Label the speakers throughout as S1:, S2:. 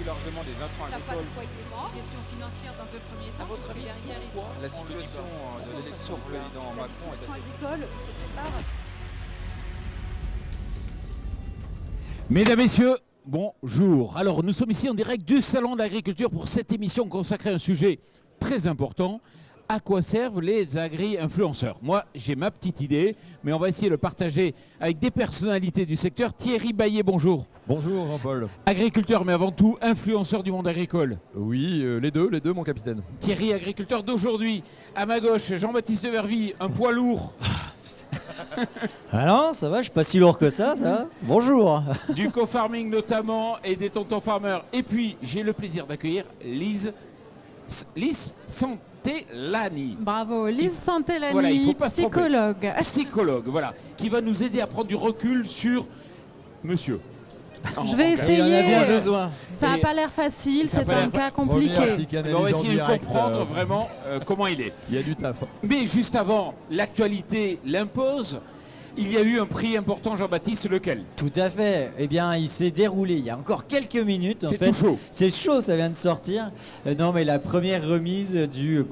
S1: l'engorgement des intrants
S2: Ça n'a pas de
S1: agricoles.
S2: poids de paiement.
S3: Question financière dans un premier
S1: À
S3: temps.
S1: votre
S3: parce que
S1: avis,
S3: derrière, il-
S1: pourquoi la situation de l'élection du président
S4: La
S1: Macron est
S4: distribution
S1: assez...
S4: agricole se prépare.
S5: Mesdames, Messieurs, bonjour. Alors, nous sommes ici en direct du Salon de l'Agriculture pour cette émission consacrée à un sujet très important. À quoi servent les agri-influenceurs? Moi, j'ai ma petite idée, mais on va essayer de le partager avec des personnalités du secteur. Thierry Baillet, bonjour.
S6: Bonjour Jean-Paul.
S5: Agriculteur, mais avant tout, influenceur du monde agricole.
S6: Oui, les deux mon capitaine.
S5: Thierry, agriculteur d'aujourd'hui. À ma gauche, Jean-Baptiste Vervy, un poids lourd.
S7: Ah non, ça va, je suis pas si lourd que ça va. Bonjour.
S5: Du co-farming notamment et des tontons farmers. Et puis, j'ai le plaisir d'accueillir Lise Santellani.
S3: Bravo, Lise Santellani,
S5: Voilà, il faut pas se tromper.
S3: psychologue.
S5: Psychologue, voilà, qui va nous aider à prendre du recul sur monsieur.
S3: Je vais
S7: Il en a
S3: essayer.
S7: bien besoin.
S3: Ça n'a
S5: Et-
S3: pas l'air facile,
S5: Ça a
S3: c'est
S5: pas l'air
S3: un cas
S6: Première
S3: compliqué.
S6: psychanalyse
S5: On va
S6: en
S5: essayer de
S6: direct,
S5: comprendre vraiment comment il est.
S6: Il y a du taf.
S5: Mais juste avant, l'actualité l'impose. Il y a eu un prix important, Jean-Baptiste, lequel?
S7: Tout à fait. Eh bien, il s'est déroulé il y a encore quelques minutes. En
S5: C'est
S7: fait.
S5: tout chaud.
S7: C'est chaud, ça vient de sortir. Non, mais la première remise du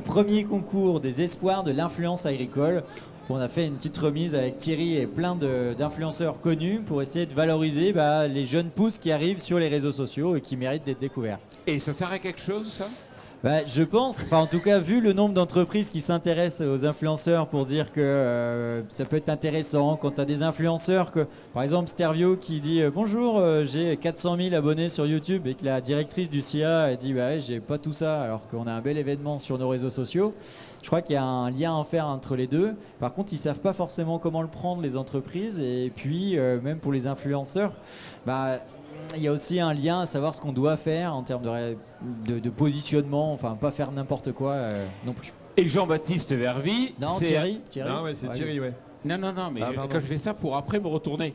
S7: premier concours des espoirs de l'influence agricole. On a fait une petite remise avec Thierry et plein d'influenceurs connus pour essayer de valoriser les jeunes pousses qui arrivent sur les réseaux sociaux et qui méritent d'être découverts.
S5: Et ça sert à quelque chose, ça?
S7: Je pense, en tout cas, vu le nombre d'entreprises qui s'intéressent aux influenceurs pour dire que ça peut être intéressant quand tu as des influenceurs, par exemple Stervio qui dit bonjour, j'ai 400 000 abonnés sur YouTube et que la directrice du CIA elle dit j'ai pas tout ça alors qu'on a un bel événement sur nos réseaux sociaux. Je crois qu'il y a un lien à faire entre les deux. Par contre, ils savent pas forcément comment le prendre les entreprises et puis même pour les influenceurs, il y a aussi un lien à savoir ce qu'on doit faire en termes de positionnement, enfin pas faire n'importe quoi non plus.
S5: Et Jean-Baptiste Vervy,
S7: Non,
S5: c'est...
S7: Thierry
S6: Non, ouais, c'est Thierry, ouais.
S5: Non, mais
S6: Ah, pardon.
S5: quand je fais ça pour après me retourner.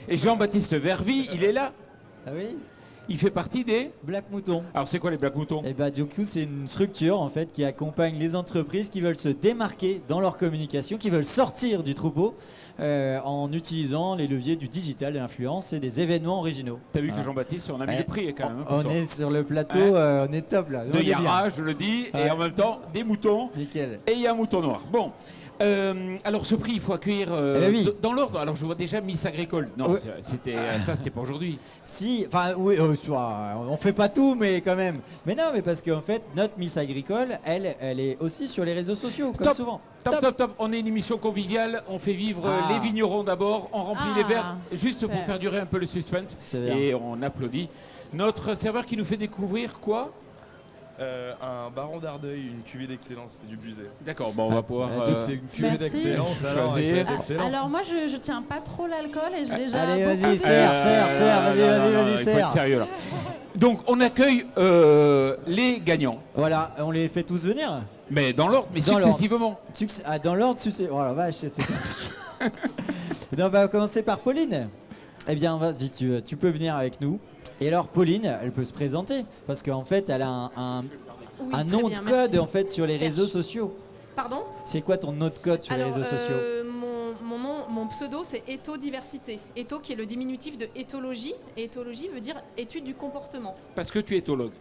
S5: Et Jean-Baptiste Vervy, il est là.
S7: Ah oui,
S5: Il fait partie des...
S7: Black Mouton.
S5: Alors, c'est quoi les Black Moutons?
S7: Et du coup, c'est une structure en fait qui accompagne les entreprises qui veulent se démarquer dans leur communication, qui veulent sortir du troupeau en utilisant les leviers du digital, de l'influence et des événements originaux.
S5: T'as vu
S7: Voilà.
S5: que Jean-Baptiste, on a mis le prix quand même. hein,
S7: On
S5: pourtant.
S7: est sur le plateau,
S5: Ouais.
S7: on est top là.
S5: De
S7: On est bien.
S5: Yara, je le dis, et
S7: Ouais.
S5: en même temps, des moutons.
S7: Nickel.
S5: Et il y a un mouton noir. Bon. Alors ce prix, il faut accueillir
S7: oui.
S5: dans l'ordre. Alors je vois déjà Miss Agricole. Non,
S7: Ouais.
S5: c'était ça, c'était pas aujourd'hui.
S7: Si, enfin oui, on fait pas tout, mais quand même. Mais non, mais parce qu'en fait, notre Miss Agricole, elle est aussi sur les réseaux sociaux, comme
S5: Top.
S7: souvent.
S5: Top. On est une émission conviviale. On fait vivre
S7: Ah.
S5: les vignerons d'abord. On remplit
S3: Ah,
S5: les verres juste pour
S3: super.
S5: faire durer un peu le suspense.
S7: C'est bien.
S5: Et on applaudit notre serveur qui nous fait découvrir quoi?
S8: Un baron d'Ardeuil, une cuvée d'excellence, c'est du busé.
S5: D'accord. Bon, on va pouvoir.
S6: C'est une cuvée
S3: Merci.
S6: d'excellence, alors,
S5: Choisir.
S6: c'est excellent.
S3: Alors moi je tiens pas trop l'alcool et j'ai déjà
S7: Allez,
S3: beaucoup
S7: vas-y,
S3: bu.
S7: serre,
S5: non,
S7: vas-y,
S5: il faut
S7: serre.
S5: être sérieux là. Donc on accueille les gagnants,
S7: Voilà, on les fait tous venir.
S5: mais dans l'ordre, mais
S7: Dans l'ordre.
S5: successivement.
S7: Dans l'ordre, oh la vache, c'est compliqué. On va commencer par Pauline. Eh bien, vas-y, tu peux venir avec nous. Et alors, Pauline, elle peut se présenter parce qu'en fait, elle a un
S2: Oui,
S7: un
S2: très
S7: nom
S2: bien,
S7: de code
S2: merci.
S7: en fait sur les
S2: Merci.
S7: réseaux sociaux.
S2: Pardon?
S7: C'est quoi ton nom de code sur les réseaux sociaux?
S2: Mon pseudo, c'est Éthodiversité. Étho qui est le diminutif de éthologie. Et éthologie veut dire étude du comportement.
S5: Parce que tu es éthologue.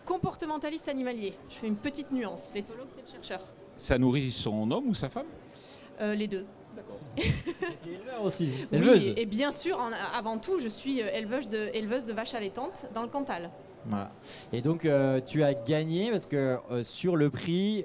S2: Comportementaliste animalier. Je fais une petite nuance. L'éthologue, c'est le chercheur.
S5: Ça nourrit son homme ou sa femme?
S2: Les deux.
S7: T'es éleveur aussi.
S2: Oui,
S7: Éleveuse.
S2: et bien sûr, avant tout, je suis éleveuse de vaches allaitantes dans le Cantal.
S7: Voilà. Et donc tu as gagné parce que sur le prix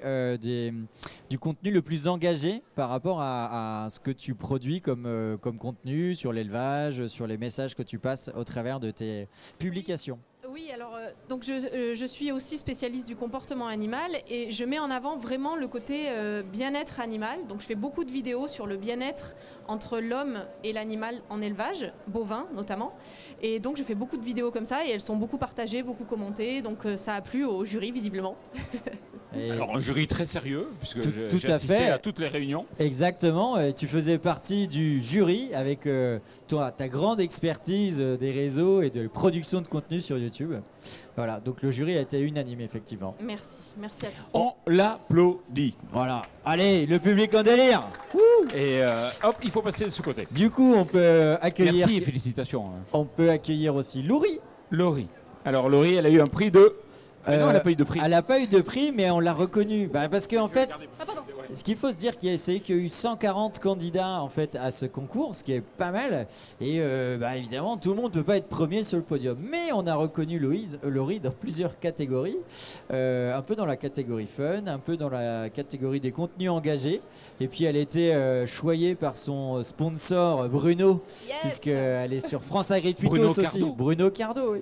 S7: du contenu le plus engagé par rapport à ce que tu produis comme contenu sur l'élevage, sur les messages que tu passes au travers de tes publications.
S2: Oui, alors donc je suis aussi spécialiste du comportement animal et je mets en avant vraiment le côté bien-être animal. Donc je fais beaucoup de vidéos sur le bien-être entre l'homme et l'animal en élevage, bovin notamment. Et donc je fais beaucoup de vidéos comme ça et elles sont beaucoup partagées, beaucoup commentées. Donc ça a plu au jury visiblement.
S7: Et
S5: Alors un jury très sérieux, puisque
S7: Tout-
S5: j'ai
S7: tout à
S5: assisté
S7: fait.
S5: à toutes les réunions.
S7: exactement, et tu faisais partie du jury avec ta grande expertise des réseaux et de production de contenu sur YouTube. Voilà, donc le jury a été unanime effectivement.
S2: Merci à tous.
S5: On l'applaudit.
S7: Voilà, allez, le public en délire.
S5: Et hop, il faut passer de ce côté.
S7: Du coup, on peut accueillir.
S5: Merci et félicitations.
S7: On peut accueillir aussi Laurie.
S5: Laurie. Alors Laurie, elle a eu un prix de... Ah non, elle n'a pas eu de prix.
S7: Elle n'a pas eu de prix, mais on l'a reconnue. Parce qu'en fait, ce qu'il faut se dire, c'est qu'il y a eu 140 candidats en fait à ce concours, ce qui est pas mal. Et évidemment, tout le monde ne peut pas être premier sur le podium. Mais on a reconnu Laurie dans plusieurs catégories. Un peu dans la catégorie fun, un peu dans la catégorie des contenus engagés. Et puis elle a été choyée par son sponsor Bruno, puisqu'elle est sur France Agri Twittos aussi. Bruno Cardo, oui.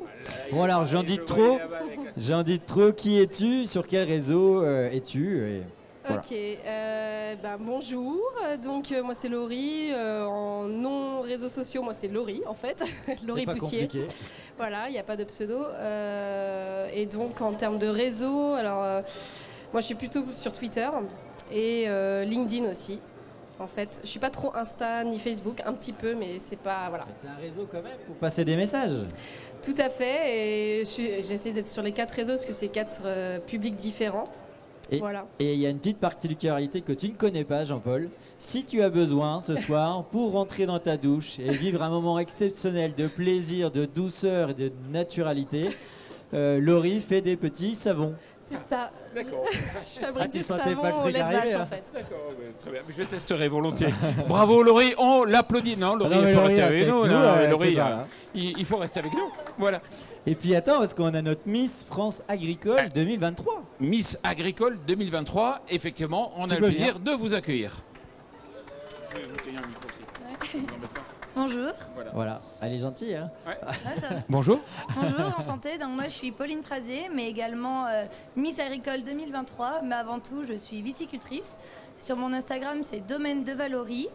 S7: Bon alors, j'en dis trop. Qui es-tu? Sur quel réseau es-tu?
S4: Voilà. Ok, bonjour, donc moi c'est Laurie, en non réseaux sociaux moi c'est Laurie en fait, Laurie Poussier. Compliqué. Voilà, il n'y a pas de pseudo. Et donc en termes de réseau, alors moi je suis plutôt sur Twitter et LinkedIn aussi. En fait, je suis pas trop Insta ni Facebook, un petit peu, mais c'est pas voilà.
S7: Mais c'est un réseau quand même pour passer des messages.
S4: Tout à fait, et j'essaie d'être sur les 4 réseaux parce que c'est 4 publics différents.
S7: Et
S4: voilà.
S7: Et il y a une petite particularité que tu ne connais pas, Jean-Paul. Si tu as besoin ce soir pour rentrer dans ta douche et vivre un moment exceptionnel de plaisir, de douceur et de naturalité, Laurie fait des petits savons.
S4: C'est ça.
S5: D'accord.
S4: Je fabrique du
S7: sentais
S4: savon
S7: pas le
S4: au
S7: truc
S4: lait de
S7: arriver,
S4: vache
S7: hein.
S4: en fait.
S5: D'accord, très bien. Je testerai volontiers. Bravo Laurie, on l'applaudit. Non, Laurie,
S7: mais
S5: il faut
S7: Laurie
S5: rester avec
S7: reste
S5: nous.
S7: avec nous,
S5: Non,
S7: ouais,
S5: Laurie,
S7: c'est pas là.
S5: il faut rester avec nous. Voilà.
S7: Et puis attends, parce qu'on a notre Miss France Agricole 2023.
S5: Miss Agricole 2023, effectivement, on
S7: Tu
S5: a
S7: peux
S5: le plaisir de vous accueillir. Je vais vous tenir un micro aussi.
S9: Bonjour.
S7: Voilà, elle est gentille, hein.
S5: Ouais.
S9: Ah, ça va.
S5: Bonjour.
S9: Bonjour, enchantée. Donc moi je suis Pauline Pradier, mais également Miss Agricole 2023. Mais avant tout, je suis viticultrice. Sur mon Instagram, c'est Domaine de Valorie.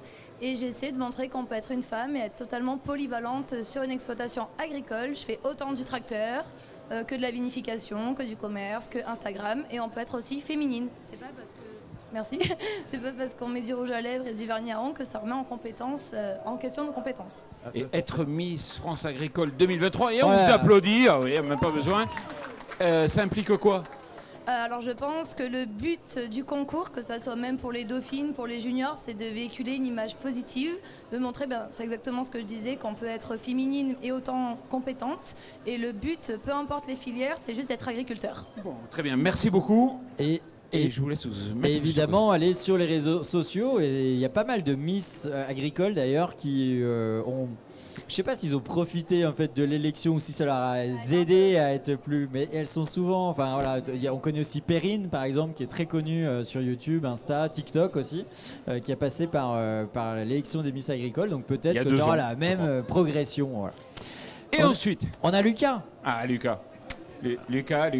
S9: Et j'essaie de montrer qu'on peut être une femme et être totalement polyvalente sur une exploitation agricole. Je fais autant du tracteur que de la vinification, que du commerce, que Instagram. Et on peut être aussi féminine. C'est pas parce que... Merci. C'est pas parce qu'on met du rouge à lèvres et du vernis à ongles que ça remet en compétence, en question de compétences.
S5: Et être Miss France Agricole 2023, et on
S7: Ouais.
S5: vous applaudit, ah oui, même pas besoin. Ça implique quoi?
S9: Alors je pense que le but du concours, que ça soit même pour les dauphines, pour les juniors, c'est de véhiculer une image positive, de montrer, c'est exactement ce que je disais, qu'on peut être féminine et autant compétente. Et le but, peu importe les filières, c'est juste d'être agriculteur.
S5: Bon, très bien, merci beaucoup.
S7: Et
S5: je vous laisse vous mettre.
S7: Et évidemment, aller sur les réseaux sociaux, et il y a pas mal de Miss agricoles d'ailleurs qui ont... Je sais pas s'ils ont profité en fait de l'élection ou si ça leur a aidé à être plus... Mais elles sont souvent... Enfin voilà, on connaît aussi Perrine par exemple, qui est très connue sur YouTube, Insta, TikTok aussi, qui a passé par l'élection des Miss agricoles. Donc peut-être que tu auras la même progression. Voilà.
S5: Et ensuite
S7: on a Lucas.
S5: Ah, Lucas. Lucas,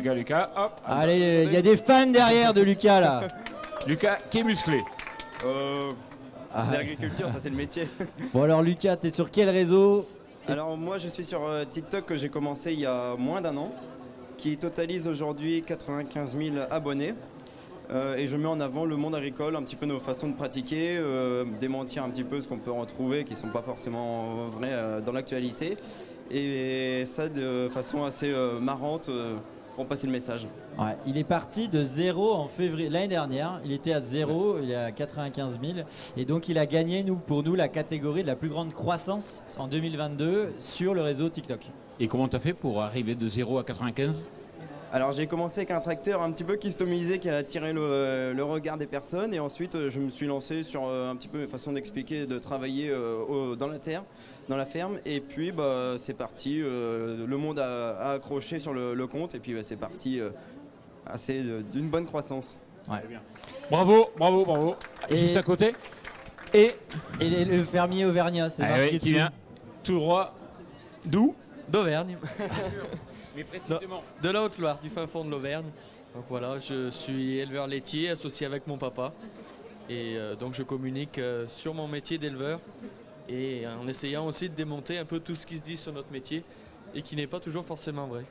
S5: hop.
S7: Allez, il y a des fans derrière de Lucas là.
S5: Lucas qui est musclé.
S10: C'est l'agriculture, ça c'est le métier.
S7: Bon alors Lucas, t'es sur quel réseau?
S10: Alors moi je suis sur TikTok que j'ai commencé il y a moins d'1 an, qui totalise aujourd'hui 95 000 abonnés. Et je mets en avant le monde agricole, un petit peu nos façons de pratiquer, démentir un petit peu ce qu'on peut retrouver qui ne sont pas forcément vrais dans l'actualité. Et ça de façon assez marrante pour passer le message.
S7: Ouais, il est parti de 0 en février l'année dernière. Il était à 0, il est à 95 000. Et donc il a gagné pour nous la catégorie de la plus grande croissance en 2022 sur le réseau TikTok.
S5: Et comment tu as fait pour arriver de 0 à 95?
S10: Alors j'ai commencé avec un tracteur un petit peu customisé qui a attiré le regard des personnes, et ensuite je me suis lancé sur un petit peu mes façons d'expliquer, de travailler dans la terre, dans la ferme, et puis c'est parti, le monde a accroché sur le compte, et puis c'est parti d'une bonne croissance.
S7: Ouais.
S5: Bravo.
S7: Et
S5: juste à côté. Et
S7: le fermier auvergnat, c'est marqué
S5: qui
S7: dessus.
S5: vient tout droit d'où?
S11: D'Auvergne.
S5: Mais précisément.
S11: De la Haute-Loire, du fin fond de l'Auvergne. Donc voilà, je suis éleveur laitier associé avec mon papa. Et donc je communique sur mon métier d'éleveur et en essayant aussi de démonter un peu tout ce qui se dit sur notre métier et qui n'est pas toujours forcément vrai.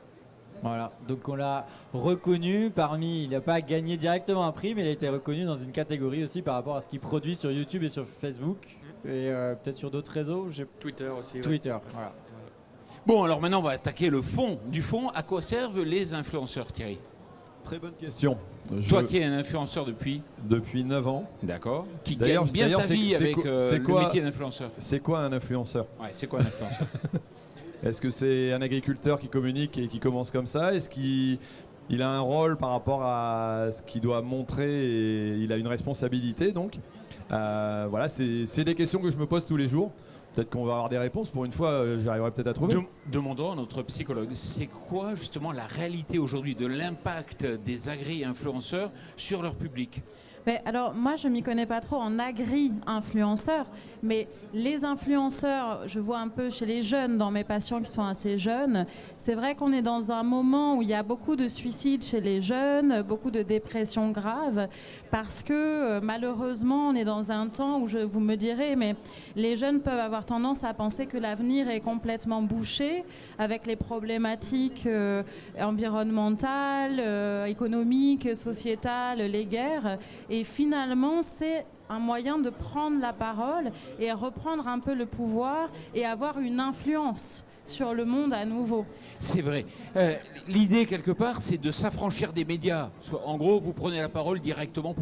S7: Voilà, donc on l'a reconnu il n'a pas gagné directement un prix, mais il a été reconnu dans une catégorie aussi par rapport à ce qu'il produit sur YouTube et sur Facebook et peut-être sur d'autres réseaux.
S11: Twitter aussi.
S7: Twitter, voilà.
S5: Bon, alors maintenant on va attaquer le fond du fond. À quoi servent les influenceurs, Thierry?
S6: Très bonne question.
S5: Toi qui es un influenceur depuis
S6: 9 ans.
S5: D'accord. Qui
S6: D'ailleurs,
S5: gagne bien ta vie avec
S6: c'est
S5: le
S6: quoi,
S5: métier d'influenceur.
S6: C'est quoi un influenceur?
S5: Ouais, c'est quoi un influenceur?
S6: Est-ce que c'est un agriculteur qui communique et qui commence comme ça? Est-ce qu'il a un rôle par rapport à ce qu'il doit montrer et il a une responsabilité donc voilà, c'est des questions que je me pose tous les jours. Peut-être qu'on va avoir des réponses. Pour une fois, j'arriverai peut-être à trouver.
S5: Demandons à notre psychologue, c'est quoi justement la réalité aujourd'hui de l'impact des agri-influenceurs sur leur public?
S3: Mais alors, moi, je ne m'y connais pas trop en agri-influenceurs, mais les influenceurs, je vois un peu chez les jeunes, dans mes patients qui sont assez jeunes, c'est vrai qu'on est dans un moment où il y a beaucoup de suicides chez les jeunes, beaucoup de dépressions graves, parce que malheureusement, on est dans un temps où, vous me direz, mais les jeunes peuvent avoir tendance à penser que l'avenir est complètement bouché, avec les problématiques environnementales, économiques, sociétales, les guerres. Et finalement, c'est un moyen de prendre la parole et reprendre un peu le pouvoir et avoir une influence sur le monde à nouveau.
S5: C'est vrai. L'idée, quelque part, c'est de s'affranchir des médias. En gros, vous prenez la parole directement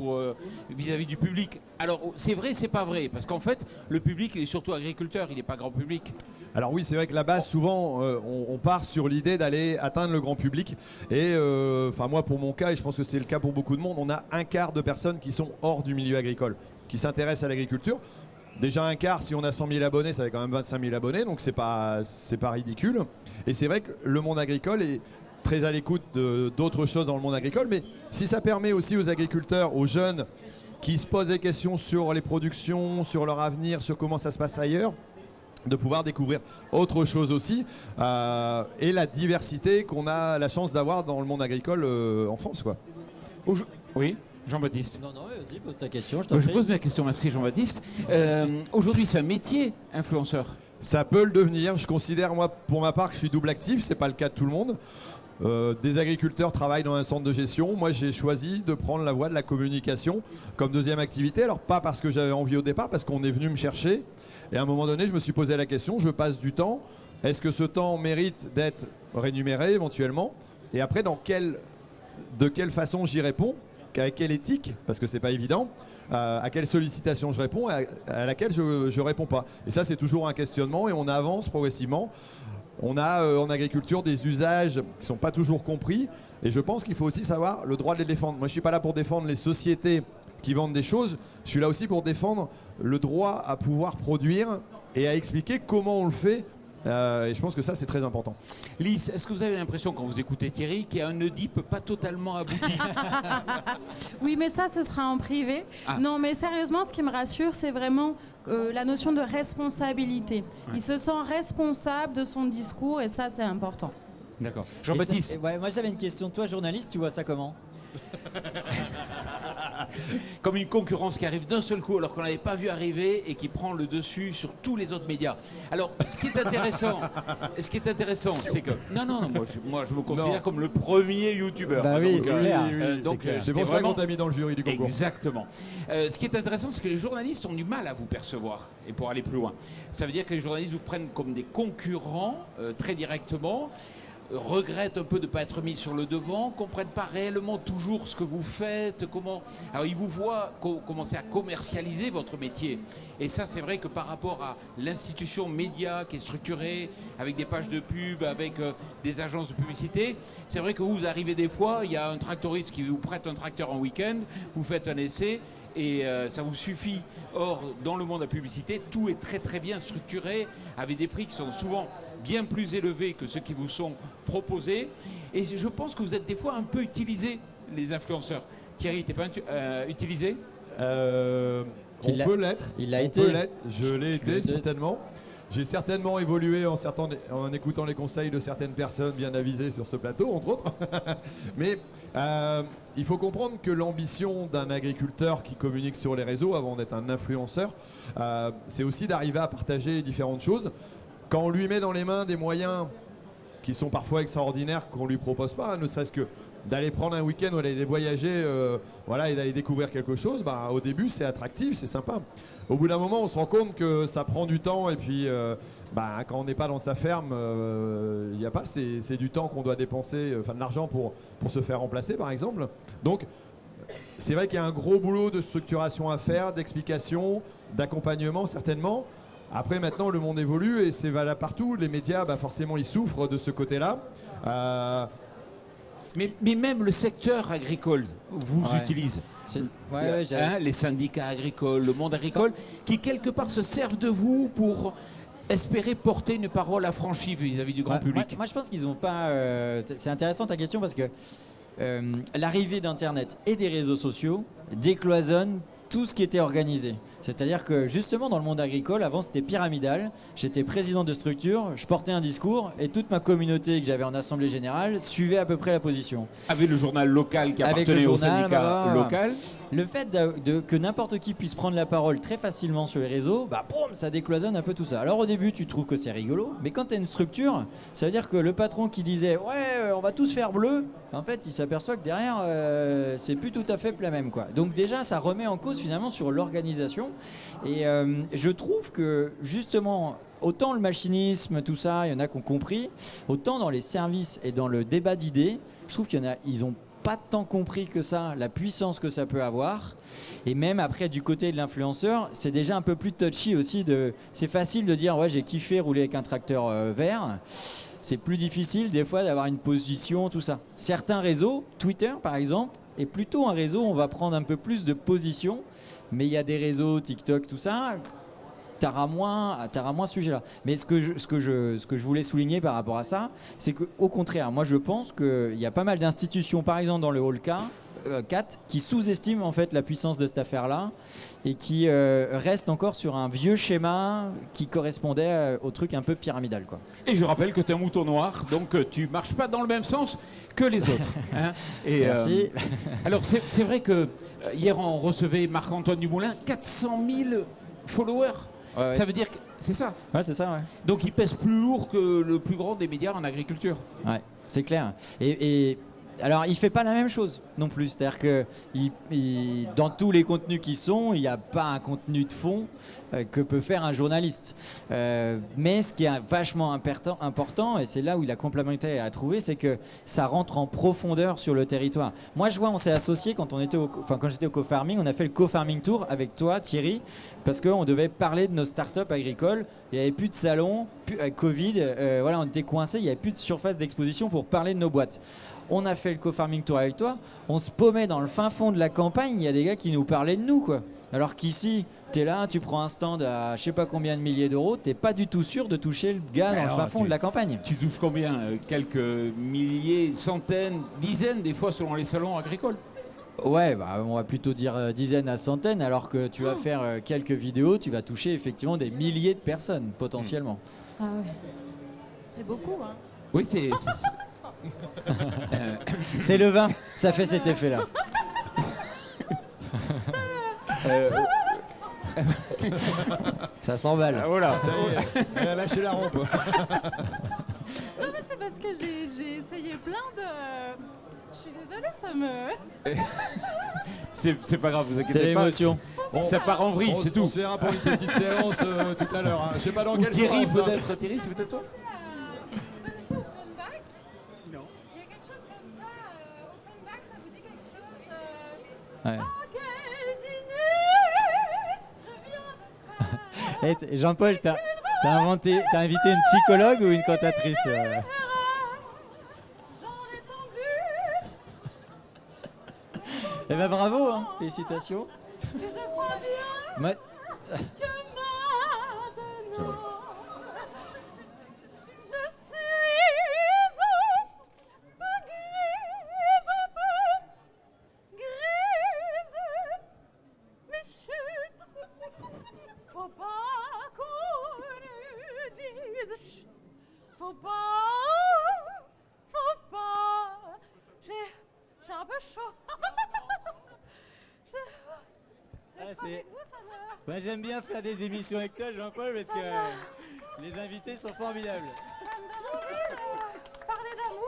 S5: vis-à-vis du public. Alors, c'est vrai, c'est pas vrai. Parce qu'en fait, le public, il est surtout agriculteur, il n'est pas grand public.
S6: Alors oui, c'est vrai que la base, souvent, on part sur l'idée d'aller atteindre le grand public. Et moi, pour mon cas, et je pense que c'est le cas pour beaucoup de monde, on a un quart de personnes qui sont hors du milieu agricole, qui s'intéressent à l'agriculture. Déjà un quart, si on a 100 000 abonnés, ça fait quand même 25 000 abonnés, donc c'est pas ridicule. Et c'est vrai que le monde agricole est très à l'écoute d'autres choses dans le monde agricole, mais si ça permet aussi aux agriculteurs, aux jeunes qui se posent des questions sur les productions, sur leur avenir, sur comment ça se passe ailleurs, de pouvoir découvrir autre chose aussi, et la diversité qu'on a la chance d'avoir dans le monde agricole en France, quoi.
S5: Oui, Jean-Baptiste.
S7: Non, vas-y, pose ta question.
S5: Je pose ma question, merci Jean-Baptiste. Aujourd'hui, c'est un métier, influenceur?
S6: Ça peut le devenir. Je considère, moi, pour ma part, que je suis double actif. C'est pas le cas de tout le monde. Des agriculteurs travaillent dans un centre de gestion. Moi, j'ai choisi de prendre la voie de la communication comme deuxième activité. Alors, pas parce que j'avais envie au départ, parce qu'on est venu me chercher. Et à un moment donné, je me suis posé la question, je passe du temps. Est-ce que ce temps mérite d'être rémunéré éventuellement? Et après, de quelle façon j'y réponds? Avec quelle éthique? Parce que c'est pas évident. À quelle sollicitation je réponds, à laquelle je réponds pas. Et ça, c'est toujours un questionnement et on avance progressivement. On a en agriculture des usages qui ne sont pas toujours compris et je pense qu'il faut aussi savoir le droit de les défendre. Moi, je ne suis pas là pour défendre les sociétés qui vendent des choses, je suis là aussi pour défendre le droit à pouvoir produire et à expliquer comment on le fait. Et je pense que ça, c'est très important.
S5: Lise, est-ce que vous avez l'impression, quand vous écoutez Thierry, qu'il y a un Oedipe pas totalement abouti?
S3: Oui, mais ça, ce sera en privé. Non, mais sérieusement, ce qui me rassure, c'est vraiment la notion de responsabilité. Ouais. Il se sent responsable de son discours et ça, c'est important.
S5: D'accord. Jean-Baptiste.
S7: Moi, j'avais une question. Toi, journaliste, tu vois ça comment?
S5: Comme une concurrence qui arrive d'un seul coup alors qu'on n'avait pas vu arriver et qui prend le dessus sur tous les autres médias. Alors, ce qui est intéressant, c'est que moi je me considère comme le premier youtubeur.
S7: Bah oui, c'est clair.
S6: C'est pour ça qu'on t'a mis dans le jury du concours.
S5: Exactement. Ce qui est intéressant, c'est que les journalistes ont du mal à vous percevoir et pour aller plus loin. Ça veut dire que les journalistes vous prennent comme des concurrents très directement. Regrettent un peu de ne pas être mis sur le devant, comprennent pas réellement toujours ce que vous faites, alors ils vous voient commencer à commercialiser votre métier. Et ça, c'est vrai que par rapport à l'institution média qui est structurée, avec des pages de pub, avec des agences de publicité, c'est vrai que vous arrivez des fois, il y a un tractoriste qui vous prête un tracteur en week-end, vous faites un essai, et ça vous suffit. Or, dans le monde de la publicité, tout est très très bien structuré, avec des prix qui sont souvent bien plus élevés que ceux qui vous sont proposés. Et je pense que vous êtes des fois un peu utilisés, les influenceurs. Thierry, t'es pas utilisé?
S6: On peut l'être.
S7: Il l'a été.
S6: Je l'ai été, certainement. J'ai certainement évolué en écoutant les conseils de certaines personnes bien avisées sur ce plateau, entre autres. Mais il faut comprendre que l'ambition d'un agriculteur qui communique sur les réseaux, avant d'être un influenceur, c'est aussi d'arriver à partager différentes choses. Quand on lui met dans les mains des moyens qui sont parfois extraordinaires qu'on ne lui propose pas, ne serait-ce que d'aller prendre un week-end ou d'aller voyager et d'aller découvrir quelque chose, au début c'est attractif, c'est sympa. Au bout d'un moment, on se rend compte que ça prend du temps et puis quand on n'est pas dans sa ferme, il n'y a pas, c'est du temps qu'on doit dépenser, de l'argent pour se faire remplacer par exemple. Donc c'est vrai qu'il y a un gros boulot de structuration à faire, d'explication, d'accompagnement certainement. Après, maintenant, le monde évolue et c'est valable partout. Les médias, forcément, ils souffrent de ce côté-là.
S5: Mais même le secteur agricole vous utilise. Les syndicats agricoles, le monde agricole, qui quelque part se servent de vous pour espérer porter une parole affranchie vis-à-vis du grand public.
S7: Moi, je pense qu'ils n'ont pas... c'est intéressant ta question parce que l'arrivée d'Internet et des réseaux sociaux décloisonne tout ce qui était organisé. C'est-à-dire que justement dans le monde agricole, avant c'était pyramidal, j'étais président de structure, je portais un discours et toute ma communauté que j'avais en assemblée générale suivait à peu près la position.
S5: Avec le journal local qui appartenait au syndicat local.
S7: Le fait que n'importe qui puisse prendre la parole très facilement sur les réseaux, boum, ça décloisonne un peu tout ça. Alors au début tu trouves que c'est rigolo, mais quand tu as une structure, ça veut dire que le patron qui disait « ouais, on va tous faire bleu », en fait il s'aperçoit que derrière c'est plus tout à fait la même quoi. Donc déjà ça remet en cause finalement sur l'organisation. Et je trouve que justement, autant le machinisme, tout ça, il y en a qui ont compris, autant dans les services et dans le débat d'idées, je trouve qu'il y en a, ils ont pas tant compris que ça, la puissance que ça peut avoir. Et même après du côté de l'influenceur, c'est déjà un peu plus touchy aussi. C'est facile de dire ouais j'ai kiffé rouler avec un tracteur vert. C'est plus difficile des fois d'avoir une position, tout ça. Certains réseaux, Twitter par exemple, est plutôt un réseau où on va prendre un peu plus de position. Mais il y a des réseaux, TikTok, tout ça, t'auras moins ce sujet-là. Mais ce que je voulais souligner par rapport à ça, c'est qu'au contraire, moi je pense qu'il y a pas mal d'institutions, par exemple dans le Hall 4, qui sous-estiment en fait la puissance de cette affaire-là et qui restent encore sur un vieux schéma qui correspondait au truc un peu pyramidal, quoi.
S5: Et je rappelle que tu es un mouton noir, donc tu marches pas dans le même sens que les autres. Hein. Et,
S7: merci.
S5: Alors c'est vrai que hier on recevait Marc-Antoine Dumoulin, 400 000 followers.
S7: Ouais.
S5: Ça veut dire que c'est ça.
S7: Ouais, c'est ça, ouais.
S5: Donc il pèse plus lourd que le plus grand des médias en agriculture.
S7: Ouais, c'est clair. Et alors, il fait pas la même chose non plus. C'est-à-dire que dans tous les contenus qui sont, il n'y a pas un contenu de fond que peut faire un journaliste. Mais ce qui est vachement important, et c'est là où il a complémenté à trouver, c'est que ça rentre en profondeur sur le territoire. Moi, je vois, on s'est associés quand j'étais au co-farming, on a fait le co-farming tour avec toi, Thierry, parce qu'on devait parler de nos startups agricoles. Il n'y avait plus de salon, Covid, on était coincés, il n'y avait plus de surface d'exposition pour parler de nos boîtes. On a fait le co-farming tour avec toi, on se paumait dans le fin fond de la campagne, il y a des gars qui nous parlaient de nous, quoi. Alors qu'ici, t'es là, tu prends un stand à je sais pas combien de milliers d'euros, t'es pas du tout sûr de toucher le gars dans le fin fond de la campagne.
S5: Tu touches combien quelques milliers, centaines, dizaines des fois selon les salons agricoles?
S7: Ouais, on va plutôt dire dizaines à centaines, alors que tu vas faire quelques vidéos, tu vas toucher effectivement des milliers de personnes potentiellement.
S3: Ah ouais. C'est beaucoup, hein.
S5: Oui, c'est...
S7: C'est le vin, ça fait cet effet-là. Ça s'emballe.
S5: Voilà.
S6: Ça y est, elle a lâché la rampe.
S3: Non mais c'est parce que j'ai essayé plein de... Je suis désolée, ça me...
S5: C'est pas grave, vous inquiétez
S7: C'est
S5: pas.
S7: l'émotion.
S5: Ça part en vrille, c'est tout.
S6: On se verra pour une petite séance tout à l'heure. Hein. Je sais pas dans quel
S5: Thierry
S6: sens.
S5: peut-être. Thierry, c'est peut-être toi.
S7: Ouais. Et Jean-Paul, t'as invité une psychologue ou une cantatrice Eh ben bravo, hein. Félicitations. Moi...
S3: J'ai un peu chaud.
S7: Moi, j'aime bien faire des émissions avec toi, Jean-Paul, parce que les invités sont formidables.
S3: Ça me donne envie de parler d'amour.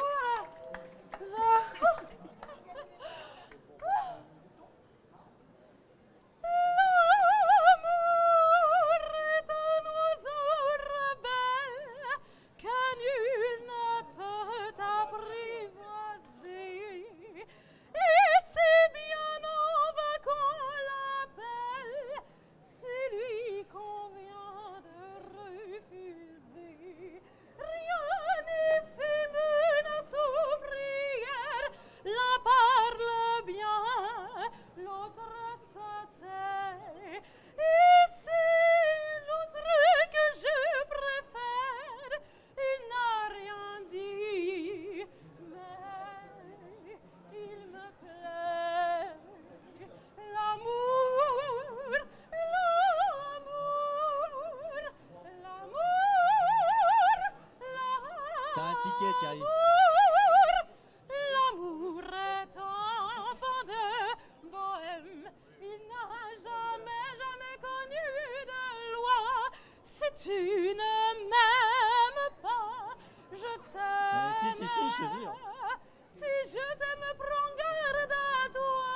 S3: L'amour est un oiseau rebelle que nul ne peut apprivoiser. Et c'est bien en vain qu'on l'appelle, c'est lui qu'on vient de
S7: T'as un ticket, Thierry.
S3: L'amour est enfant de bohème. Il n'a jamais connu de loi. Si tu ne m'aimes pas, je t'aime.
S7: Si, je veux dire.
S3: Si je t'aime, prends garde à toi.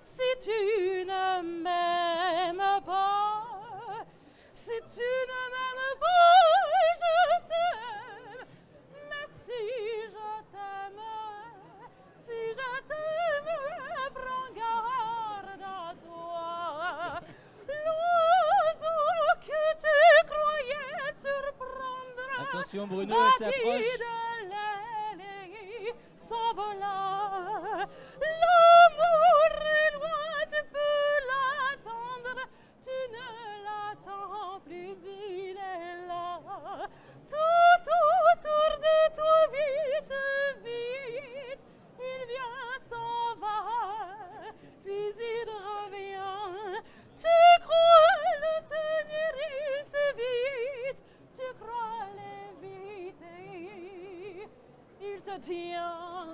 S3: Si tu ne m'aimes pas, si tu ne m'aimes pas, je t'aime. Mais si je t'aime, prends garde à toi. L'oiseau que tu croyais surprendre.
S7: Attention, Bruno, elle s'approche.
S3: S'envola. L'amour est loin, tu peux l'attendre. Tu ne l'attends plus, il est là. Tout autour de toi, vite, vite. Il vient, s'en va, puis il revient. Tu crois le tenir, il t'évite. Tu crois l'éviter, il te tient.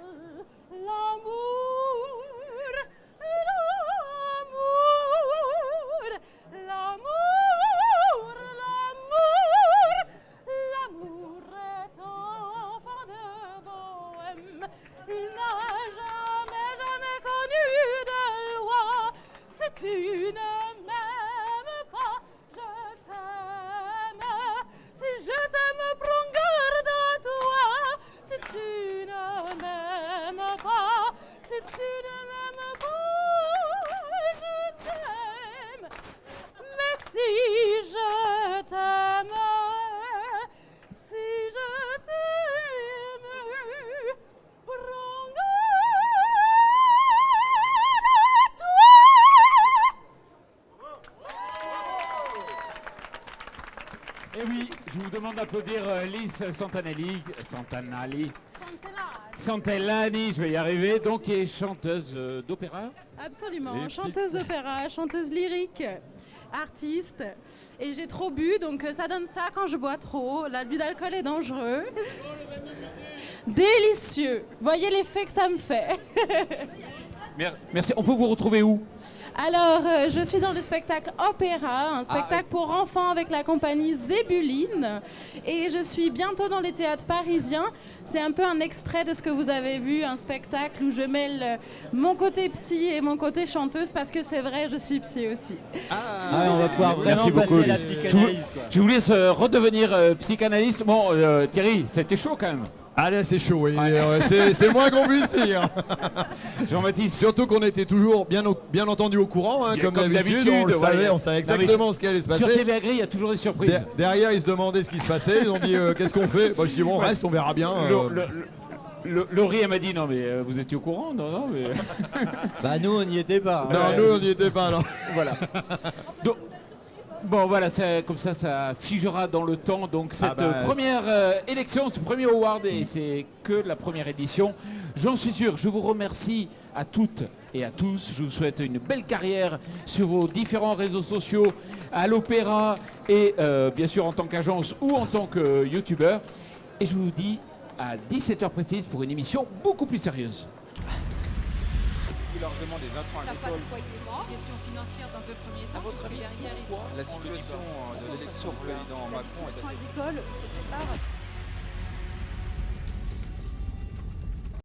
S3: L'amour, l'amour, l'amour, l'amour, l'amour est enfant de bohème. Il n'a jamais connu de loi. Si tu ne m'aimes pas, je t'aime. Si je t'aime, prends garde à toi. Si tu ne m'aimes pas, si tu ne m'aimes pas, je t'aime. Mais si je t'aime, si je t'aime, prends garde à toi.
S5: Et oui, je vous demande d'applaudir Lise Santellani, je vais y arriver, donc qui est chanteuse d'opéra.
S12: Absolument,
S5: Et
S12: chanteuse d'opéra, chanteuse lyrique, artiste. Et j'ai trop bu, donc ça donne ça quand je bois trop. L'abus d'alcool est dangereux. Délicieux. Voyez l'effet que ça me fait.
S5: Merci. On peut vous retrouver où?
S12: Alors, je suis dans le spectacle Opéra, un spectacle pour enfants avec la compagnie Zébuline. Et je suis bientôt dans les théâtres parisiens. C'est un peu un extrait de ce que vous avez vu, un spectacle où je mêle mon côté psy et mon côté chanteuse, parce que c'est vrai, je suis psy aussi.
S7: On va pouvoir vraiment
S5: Merci beaucoup,
S7: passer la
S5: Lise.
S7: psychanalyse, quoi.
S5: Tu voulais redevenir psychanalyste. Bon, Thierry, c'était chaud quand même.
S6: Allez, c'est chaud, oui. C'est moins qu'on puisse dire.
S5: Jean-Baptiste.
S6: Surtout qu'on était toujours bien entendu au courant, hein, comme d'habitude. On savait exactement ce qui allait se passer.
S5: Sur TV Agri, il y a toujours des surprises.
S6: Derrière, ils se demandaient ce qui se passait. Ils ont dit qu'est-ce qu'on fait. Moi, je dis bon, on reste, on verra bien.
S5: Laurie, elle m'a dit non, mais vous étiez au courant? Non, mais.
S7: Bah, nous, on n'y était pas.
S6: Non, nous, on n'y était pas, non.
S5: Voilà. Donc, bon, voilà, comme ça, ça figera dans le temps. Donc, cette première élection, ce premier award, et c'est que la première édition. J'en suis sûr. Je vous remercie à toutes et à tous. Je vous souhaite une belle carrière sur vos différents réseaux sociaux, à l'Opéra et bien sûr en tant qu'agence ou en tant que youtubeur. Et je vous dis à 17h précise pour une émission beaucoup plus sérieuse.
S1: Plus largement des intrants agricoles.
S13: Question financière dans un premier temps.
S1: À votre avis,
S13: derrière,
S1: pourquoi la situation de l'élection du président Macron est assez...
S13: agricole se prépare.